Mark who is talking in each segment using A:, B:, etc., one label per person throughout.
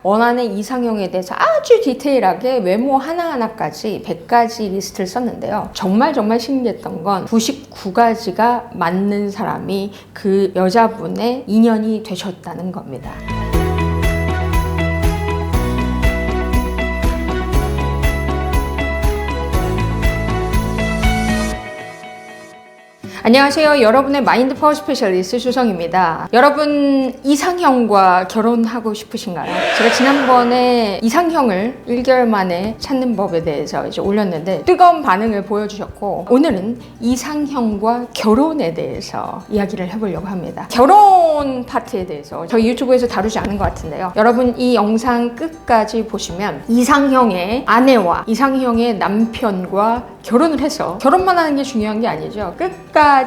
A: 원하는 이상형에 대해서 아주 디테일하게 외모 하나하나까지 100가지 리스트를 썼는데요. 정말 신기했던 건 99가지가 맞는 사람이 그 여자분의 인연이 되셨다는 겁니다. 안녕하세요. 여러분의 마인드 파워 스페셜리스트 수성입니다. 여러분 이상형과 결혼하고 싶으신가요? 제가 지난번에 이상형을 1개월 만에 찾는 법에 대해서 이제 올렸는데 뜨거운 반응을 보여주셨고, 오늘은 이상형과 결혼에 대해서 이야기를 해보려고 합니다. 결혼 파트에 대해서 저희 유튜브에서 다루지 않은 것 같은데요. 여러분 이 영상 끝까지 보시면 이상형의 아내와 이상형의 남편과 결혼을 해서, 결혼만 하는 게 중요한 게 아니죠. 끝까지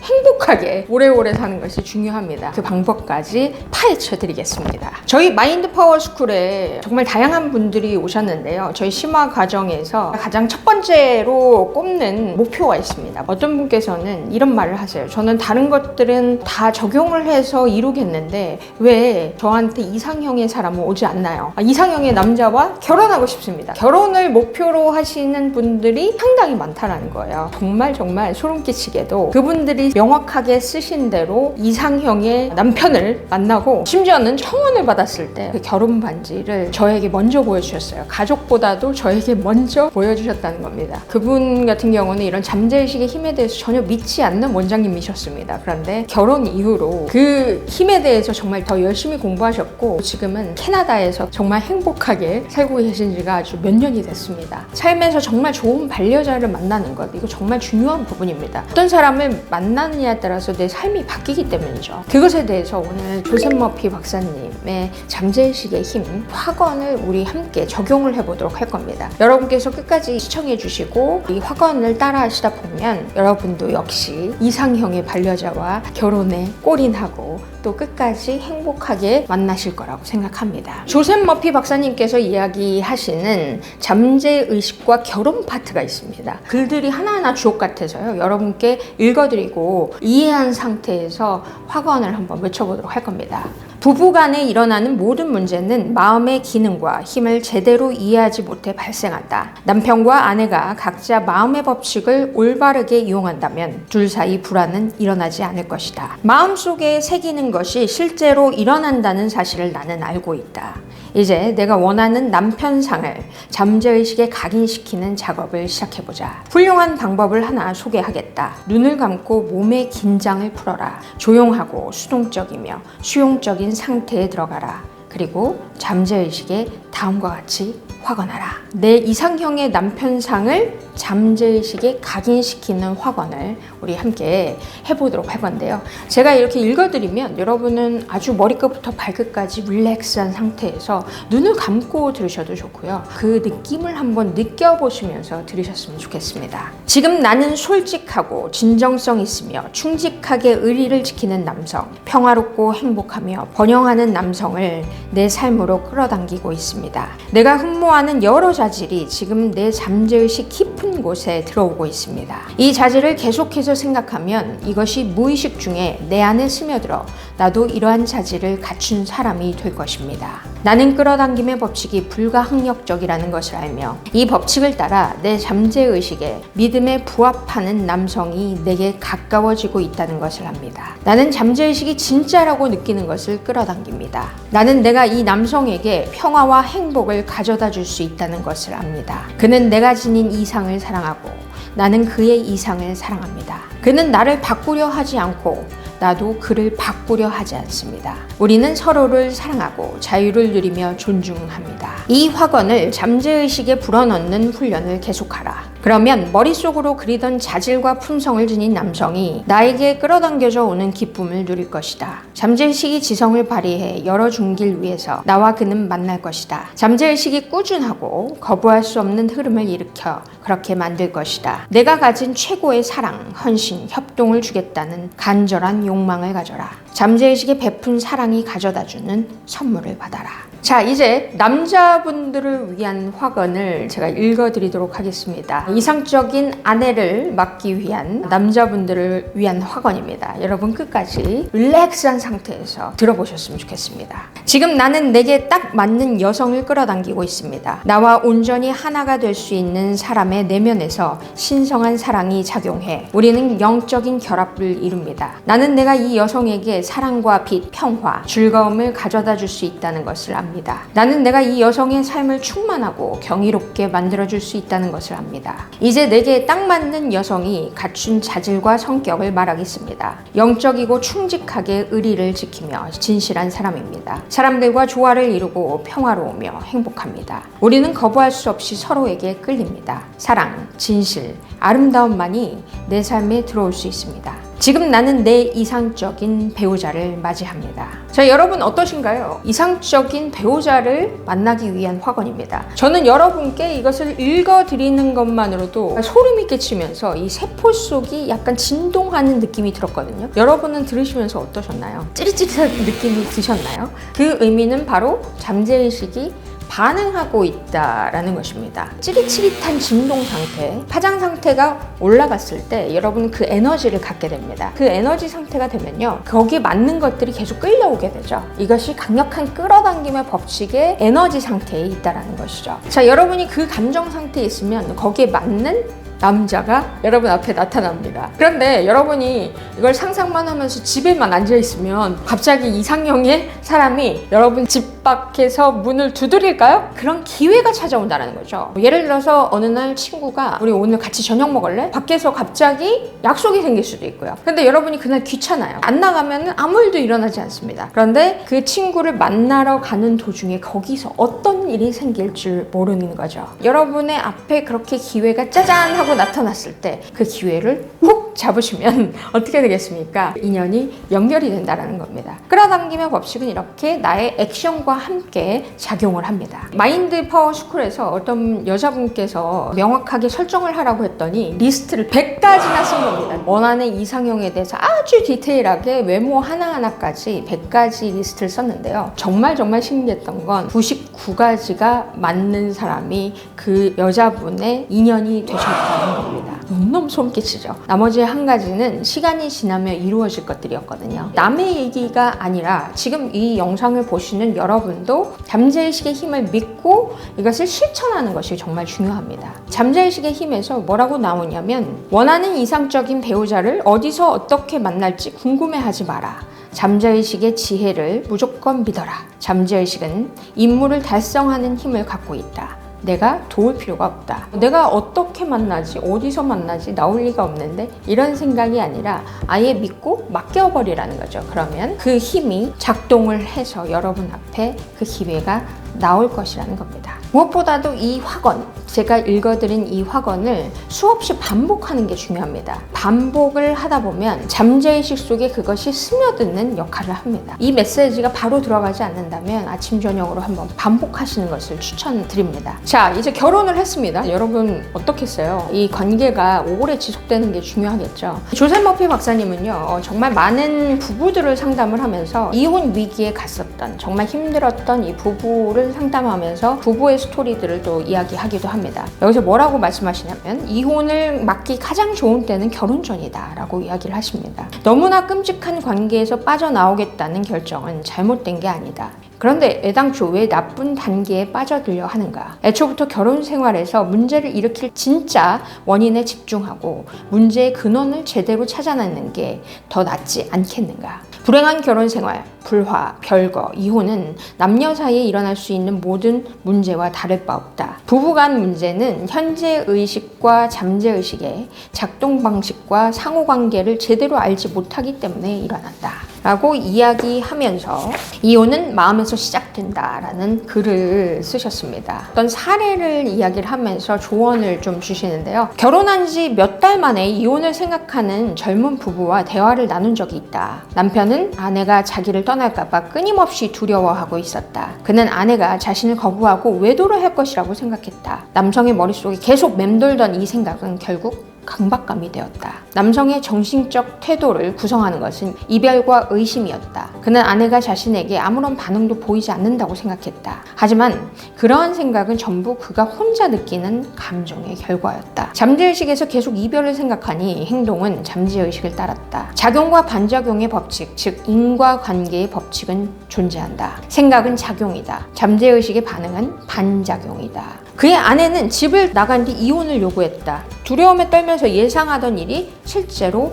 A: 행복하게 오래오래 사는 것이 중요합니다. 그 방법까지 파헤쳐 드리겠습니다. 저희 마인드 파워 스쿨에 정말 다양한 분들이 오셨는데요. 저희 심화 과정에서 가장 첫 번째로 꼽는 목표가 있습니다. 어떤 분께서는 이런 말을 하세요. 저는 다른 것들은 다 적용을 해서 이루겠는데 왜 저한테 이상형의 사람은 오지 않나요? 이상형의 남자와 결혼하고 싶습니다. 결혼을 목표로 하시는 분들이 상당히 많다라는 거예요. 정말 소름 끼치게도 그분들이 명확하게 쓰신 대로 이상형의 남편을 만나고, 심지어는 청혼을 받았을 때 그 결혼 반지를 저에게 먼저 보여주셨어요. 가족보다도 저에게 먼저 보여주셨다는 겁니다. 그분 같은 경우는 이런 잠재의식의 힘에 대해서 전혀 믿지 않는 원장님이셨습니다. 그런데 결혼 이후로 그 힘에 대해서 정말 더 열심히 공부하셨고, 지금은 캐나다에서 정말 행복하게 살고 계신 지가 아주 몇 년이 됐습니다. 삶에서 정말 좋은 반려자를 만나는 것, 이거 정말 중요한 부분입니다. 어떤 사람을 만나느냐에 따라서 내 삶이 바뀌기 때문이죠. 그것에 대해서 오늘 조셉 머피 박사님의 잠재의식의 힘 확언을 우리 함께 적용을 해보도록 할 겁니다. 여러분께서 끝까지 시청해 주시고 이 확언을 따라 하시다 보면 여러분도 역시 이상형의 반려자와 결혼에 골인하고 또 끝까지 행복하게 만나실 거라고 생각합니다. 조셉 머피 박사님께서 이야기하시는 잠재의식과 결혼 파트가 있습니다. 글들이 하나하나 주옥 같아서요. 여러분께 읽어드리고 이해한 상태에서 확언을 한번 외쳐보도록 할 겁니다. 부부간에 일어나는 모든 문제는 마음의 기능과 힘을 제대로 이해하지 못해 발생한다. 남편과 아내가 각자 마음의 법칙을 올바르게 이용한다면 둘 사이 불화는 일어나지 않을 것이다. 마음속에 새기는 것이 실제로 일어난다는 사실을 나는 알고 있다. 이제 내가 원하는 남편상을 잠재의식에 각인시키는 작업을 시작해보자. 훌륭한 방법을 하나 소개하겠다. 눈을 감고 몸의 긴장을 풀어라. 조용하고 수동적이며 수용적인 상태에 들어가라. 그리고 잠재의식에 다음과 같이 확언하라. 내 이상형의 남편상을 잠재의식에 각인시키는 확언을 우리 함께 해보도록 할 건데요. 제가 이렇게 읽어드리면 여러분은 아주 머리끝부터 발끝까지 릴렉스한 상태에서 눈을 감고 들으셔도 좋고요. 그 느낌을 한번 느껴보시면서 들으셨으면 좋겠습니다. 지금 나는 솔직하고 진정성 있으며 충직하게 의리를 지키는 남성, 평화롭고 행복하며 번영하는 남성을 내 삶으로 끌어당기고 있습니다. 내가 흠모하는 여러 자질이 지금 내 잠재의식 깊은 곳에 들어오고 있습니다. 이 자질을 계속해서 생각하면 이것이 무의식 중에 내 안에 스며들어 나도 이러한 자질을 갖춘 사람이 될 것입니다. 나는 끌어당김의 법칙이 불가항력적이라는 것을 알며 이 법칙을 따라 내 잠재의식에 믿음에 부합하는 남성이 내게 가까워지고 있다는 것을 압니다. 나는 잠재의식이 진짜라고 느끼는 것을 끌어당깁니다. 나는 내가 이 남성에게 평화와 행복을 가져다 줄 수 있다는 것을 압니다. 그는 내가 지닌 이상을 사랑하고 나는 그의 이상을 사랑합니다. 그는 나를 바꾸려 하지 않고 나도 그를 바꾸려 하지 않습니다. 우리는 서로를 사랑하고 자유를 누리며 존중합니다. 이 확언을 잠재의식에 불어넣는 훈련을 계속하라. 그러면 머릿속으로 그리던 자질과 품성을 지닌 남성이 나에게 끌어당겨져 오는 기쁨을 누릴 것이다. 잠재의식이 지성을 발휘해 열어준 길 위에서 나와 그는 만날 것이다. 잠재의식이 꾸준하고 거부할 수 없는 흐름을 일으켜 그렇게 만들 것이다. 내가 가진 최고의 사랑, 헌신, 협동을 주겠다는 간절한 욕망을 가져라. 잠재의식에 베푼 사랑이 가져다주는 선물을 받아라. 자, 이제 남자분들을 위한 확언을 제가 읽어드리도록 하겠습니다. 이상적인 아내를 맡기 위한 남자분들을 위한 확언입니다. 여러분 끝까지 릴렉스한 상태에서 들어보셨으면 좋겠습니다. 지금 나는 내게 딱 맞는 여성을 끌어당기고 있습니다. 나와 온전히 하나가 될 수 있는 사람의 내면에서 신성한 사랑이 작용해 우리는 영적인 결합을 이룹니다. 나는 내가 이 여성에게 사랑과 빛, 평화, 즐거움을 가져다 줄 수 있다는 것을 압니다. 나는 내가 이 여성의 삶을 충만하고 경이롭게 만들어줄 수 있다는 것을 압니다. 이제 내게 딱 맞는 여성이 갖춘 자질과 성격을 말하겠습니다. 영적이고 충직하게 의리를 지키며 진실한 사람입니다. 사람들과 조화를 이루고 평화로우며 행복합니다. 우리는 거부할 수 없이 서로에게 끌립니다. 사랑, 진실, 아름다움만이 내 삶에 들어올 수 있습니다. 지금 나는 내 이상적인 배우자를 맞이합니다. 자, 여러분 어떠신가요? 이상적인 배우자를 만나기 위한 확언입니다. 저는 여러분께 이것을 읽어드리는 것만으로도 소름이 끼치면서 이 세포 속이 약간 진동하는 느낌이 들었거든요. 여러분은 들으시면서 어떠셨나요? 찌릿찌릿한 느낌이 드셨나요? 그 의미는 바로 잠재의식이 반응하고 있다라는 것입니다. 찌릿찌릿한 진동 상태, 파장 상태가 올라갔을 때 여러분은 그 에너지를 갖게 됩니다. 그 에너지 상태가 되면요, 거기에 맞는 것들이 계속 끌려오게 되죠. 이것이 강력한 끌어당김의 법칙의 에너지 상태에 있다라는 것이죠. 자, 여러분이 그 감정 상태에 있으면 거기에 맞는 남자가 여러분 앞에 나타납니다. 그런데 여러분이 이걸 상상만 하면서 집에만 앉아있으면 갑자기 이상형의 사람이 여러분 집 밖에서 문을 두드릴까요? 그런 기회가 찾아온다는 거죠. 예를 들어서 어느 날 친구가 우리 오늘 같이 저녁 먹을래? 밖에서 갑자기 약속이 생길 수도 있고요. 근데 여러분이 그날 귀찮아요. 안 나가면 아무 일도 일어나지 않습니다. 그런데 그 친구를 만나러 가는 도중에 거기서 어떤 일이 생길 줄 모르는 거죠. 여러분의 앞에 그렇게 기회가 짜잔 하고 나타났을 때 그 기회를 훅 잡으시면 어떻게 되겠습니까? 인연이 연결이 된다는 겁니다. 끌어당김의 법칙은 이렇게 나의 액션과 함께 작용을 합니다. 마인드 파워 스쿨에서 어떤 여자분께서 명확하게 설정을 하라고 했더니 리스트를 100가지나 쓴 겁니다. 원하는 이상형에 대해서 아주 디테일하게 외모 하나하나까지 100가지 리스트를 썼는데요. 정말 신기했던 건 99가지가 맞는 사람이 그 여자분의 인연이 되셨다는 겁니다. 너무너무 소름 끼치죠. 나머지 한 가지는 시간이 지나며 이루어질 것들이었거든요. 남의 얘기가 아니라 지금 이 영상을 보시는 여러분도 잠재의식의 힘을 믿고 이것을 실천하는 것이 정말 중요합니다. 잠재의식의 힘에서 뭐라고 나오냐면, 원하는 이상적인 배우자를 어디서 어떻게 만날지 궁금해하지 마라. 잠재의식의 지혜를 무조건 믿어라. 잠재의식은 임무를 달성하는 힘을 갖고 있다. 내가 도울 필요가 없다. 내가 어떻게 만나지, 어디서 만나지, 나올 리가 없는데, 이런 생각이 아니라 아예 믿고 맡겨버리라는 거죠. 그러면 그 힘이 작동을 해서 여러분 앞에 그 기회가 나올 것이라는 겁니다. 무엇보다도 이 확언, 제가 읽어드린 이 확언을 수없이 반복하는 게 중요합니다. 반복을 하다 보면 잠재의식 속에 그것이 스며드는 역할을 합니다. 이 메시지가 바로 들어가지 않는다면 아침 저녁으로 한번 반복하시는 것을 추천드립니다. 자, 이제 결혼을 했습니다. 여러분 어떻겠어요? 이 관계가 오래 지속되는 게 중요하겠죠. 조셉 머피 박사님은요, 정말 많은 부부들을 상담을 하면서 이혼 위기에 갔었던, 정말 힘들었던 이 부부를 상담하면서 부부의 스토리들을 또 이야기하기도 합니다. 여기서 뭐라고 말씀하시냐면, 이혼을 막기 가장 좋은 때는 결혼 전이다 라고 이야기를 하십니다. 너무나 끔찍한 관계에서 빠져나오겠다는 결정은 잘못된 게 아니다. 그런데 애당초 왜 나쁜 단계에 빠져들려 하는가? 애초부터 결혼 생활에서 문제를 일으킬 진짜 원인에 집중하고 문제의 근원을 제대로 찾아내는 게 더 낫지 않겠는가? 불행한 결혼 생활, 불화, 별거, 이혼은 남녀 사이에 일어날 수 있는 모든 문제와 다를 바 없다. 부부간 문제는 현재 의식과 잠재 의식의 작동 방식과 상호관계를 제대로 알지 못하기 때문에 일어난다 라고 이야기하면서 이혼은 마음에서 시작된다라는 글을 쓰셨습니다. 어떤 사례를 이야기를 하면서 조언을 좀 주시는데요. 결혼한 지 몇 달 만에 이혼을 생각하는 젊은 부부와 대화를 나눈 적이 있다. 남편은 아내가 자기를 떠날까봐 끊임없이 두려워하고 있었다. 그는 아내가 자신을 거부하고 외도를 할 것이라고 생각했다. 남성의 머릿속에 계속 맴돌던 이 생각은 결국 강박감이 되었다. 남성의 정신적 태도를 구성하는 것은 이별과 의심이었다. 그는 아내가 자신에게 아무런 반응도 보이지 않는다고 생각했다. 하지만 그러한 생각은 전부 그가 혼자 느끼는 감정의 결과였다. 잠재의식에서 계속 이별을 생각하니 행동은 잠재의식을 따랐다. 작용과 반작용의 법칙, 즉 인과관계의 법칙은 존재한다. 생각은 작용이다. 잠재의식의 반응은 반작용이다. 그의 아내는 집을 나간 뒤 이혼을 요구했다. 두려움에 떨면서 예상하던 일이 실제로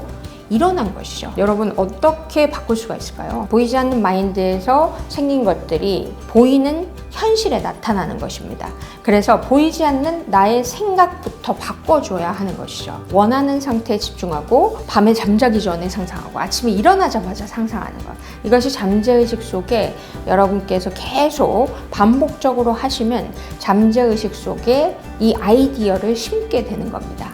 A: 일어난 것이죠. 여러분, 어떻게 바꿀 수가 있을까요? 보이지 않는 마인드에서 생긴 것들이 보이는 현실에 나타나는 것입니다. 그래서 보이지 않는 나의 생각부터 바꿔줘야 하는 것이죠. 원하는 상태에 집중하고 밤에 잠자기 전에 상상하고 아침에 일어나자마자 상상하는 것. 이것이 잠재의식 속에 여러분께서 계속 반복적으로 하시면 잠재의식 속에 이 아이디어를 심게 되는 겁니다.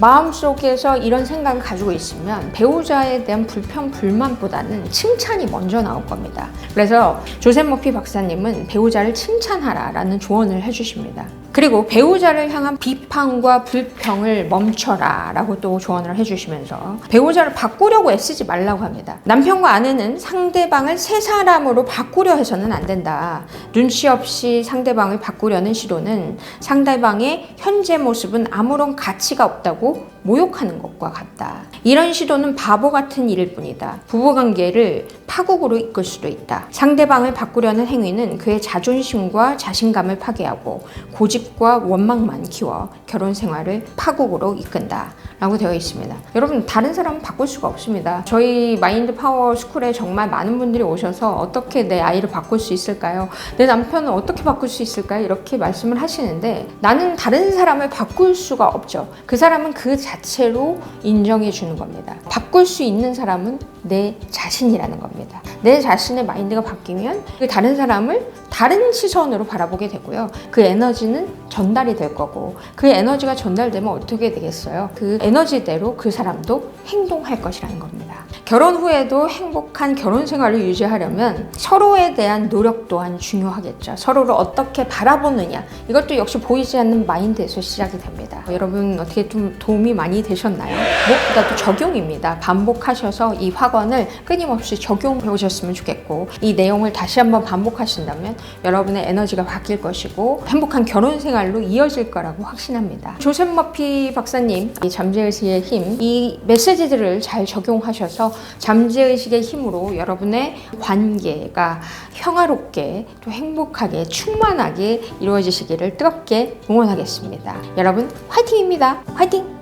A: 마음속에서 이런 생각을 가지고 있으면 배우자에 대한 불평, 불만보다는 칭찬이 먼저 나올 겁니다. 그래서 조셉 머피 박사님은 배우자를 칭찬하라라는 조언을 해주십니다. 그리고 배우자를 향한 비판과 불평을 멈춰라 라고 또 조언을 해주시면서 배우자를 바꾸려고 애쓰지 말라고 합니다. 남편과 아내는 상대방을 새 사람으로 바꾸려 해서는 안 된다. 눈치 없이 상대방을 바꾸려는 시도는 상대방의 현재 모습은 아무런 가치가 없다고 모욕하는 것과 같다. 이런 시도는 바보 같은 일일 뿐이다. 부부관계를 파국으로 이끌 수도 있다. 상대방을 바꾸려는 행위는 그의 자존심과 자신감을 파괴하고 고집과 원망만 키워 결혼 생활을 파국으로 이끈다 라고 되어 있습니다. 여러분, 다른 사람은 바꿀 수가 없습니다. 저희 마인드 파워 스쿨에 정말 많은 분들이 오셔서 어떻게 내 아이를 바꿀 수 있을까요? 내 남편은 어떻게 바꿀 수 있을까요? 이렇게 말씀을 하시는데 나는 다른 사람을 바꿀 수가 없죠. 그 사람은 그 자체로 인정해 주는 겁니다. 바꿀 수 있는 사람은 내 자신이라는 겁니다. 내 자신의 마인드가 바뀌면 그 다른 사람을 다른 시선으로 바라보게 되고요. 그 에너지는 전달이 될 거고 그 에너지가 전달되면 어떻게 되겠어요? 그 에너지대로 그 사람도 행동할 것이라는 겁니다. 결혼 후에도 행복한 결혼 생활을 유지하려면 서로에 대한 노력 또한 중요하겠죠. 서로를 어떻게 바라보느냐, 이것도 역시 보이지 않는 마인드에서 시작이 됩니다. 여러분, 어떻게 좀 도움이 많이 되셨나요? 무엇보다도 적용입니다. 반복하셔서 이 학원을 끊임없이 적용해 오셨으면 좋겠고 이 내용을 다시 한번 반복하신다면 여러분의 에너지가 바뀔 것이고 행복한 결혼 생활로 이어질 거라고 확신합니다. 조셉 머피 박사님, 이 잠재의식의 힘, 이 메시지들을 잘 적용하셔서 잠재의식의 힘으로 여러분의 관계가 평화롭게 또 행복하게 충만하게 이루어지시기를 뜨겁게 응원하겠습니다. 여러분, 화이팅입니다. 화이팅!